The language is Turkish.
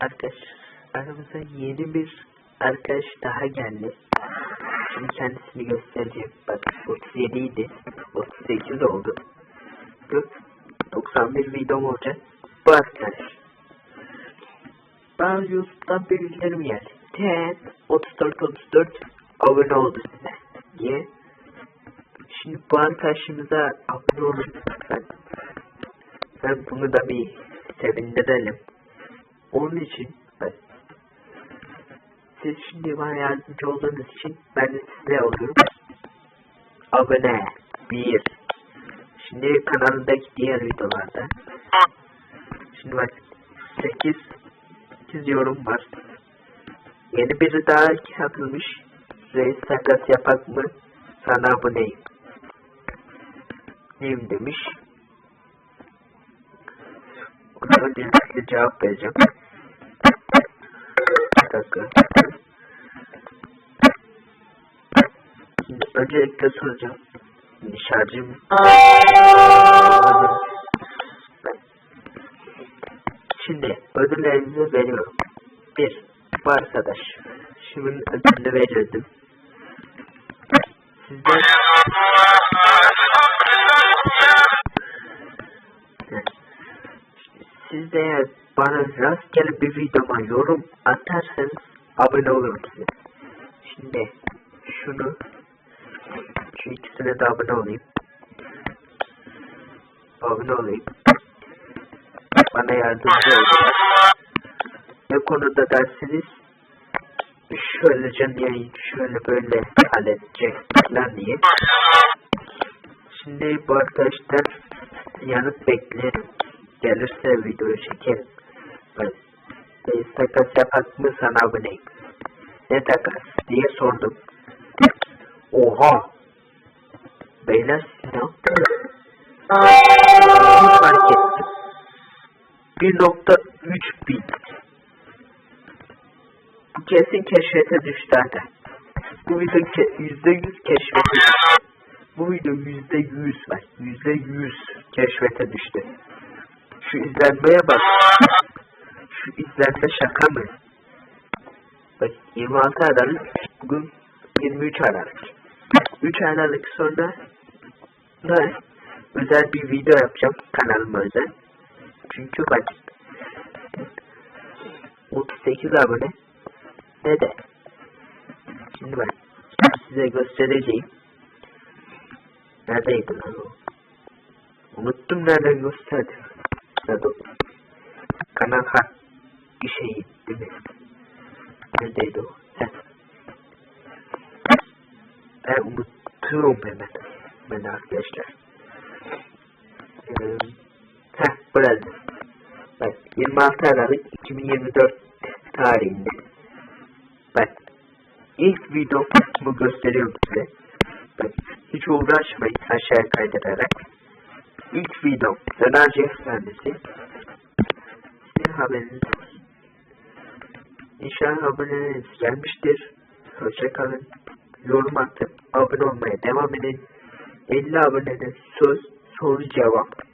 Arkadaşlar aramıza yeni bir arkadaş daha geldi. Şimdi kendisini göstereceğim. Bak 37 idi. 38 oldu. 91 videom olacak. Bu arkadaş. Bazı YouTube'dan bilgilerim geldi. 34 abone oldu size diye. Şimdi bu arkadaşımıza abone olun. Ben bunu da bir sevindirelim. Onun için siz şimdi bana yardımcı olduğunuz için ben de size oluyorum. Abone 1. Şimdi kanalındaki diğer videolarda. Şimdi bak 8 yorum var. Yeni biri daha katılmış. Reis takas yapak mı? Sana aboneyim. Neyim demiş. Ona öncelikle cevap vereceğim. Bir dakika. Şimdi öncelikle soracağım. Şarjım. Şimdi ödüllerinizi veriyorum. 1. Bu arkadaş. Şimdi ödülünü verirdim. Siz de eğer bana rastgele bir videoma yorum atarsanız abone olurum size. Şimdi şu ikisine de abone olayım. Bana yardımcı olun. Ne konuda dersiniz? Şöyle canlı yayın, şöyle böyle halledecek falan diye. Şimdi bu arkadaşlar yanıt beklerim. Gelirse videoyu çekerim. Reis takas yapak mı sana aboneyim. Ne takas diye sordum. Oha! Beyler siz ne yaptınız? Fark ettim. 1.3 bin. Bu kesin keşfete düştü zaten. Bu video %100 keşfete düştü. Bu video %100 var. %100 keşfete düştü. Şu izlenmeye bak. Şu izlenme şaka mı? Bak 26 Aralık. Bugün 23 Aralık. 3 Aralık sonra da özel bir video yapacağım. Kanalıma özel. Çünkü bak 38 abone. Ne de. Şimdi ben size göstereceğim. Neredeydi lan o? Unuttum nereden gösterdim. Kanal işe gitti mi? Neredeydi o? Ben unutuyorum hemen arkadaşlar. Burada. Bak 26 Aralık 2024 tarihinde. Bak ilk videomu gösteriyorum size. Bak hiç uğraşmayın aşağıya kaydırarak. İlk videom Dönerci Efendisi. Sizin haberiniz olsun. İnşallah aboneleriniz gelmiştir. Hoşçakalın. Yorum atıp abone olmaya devam edin. 50 abonede soru cevap.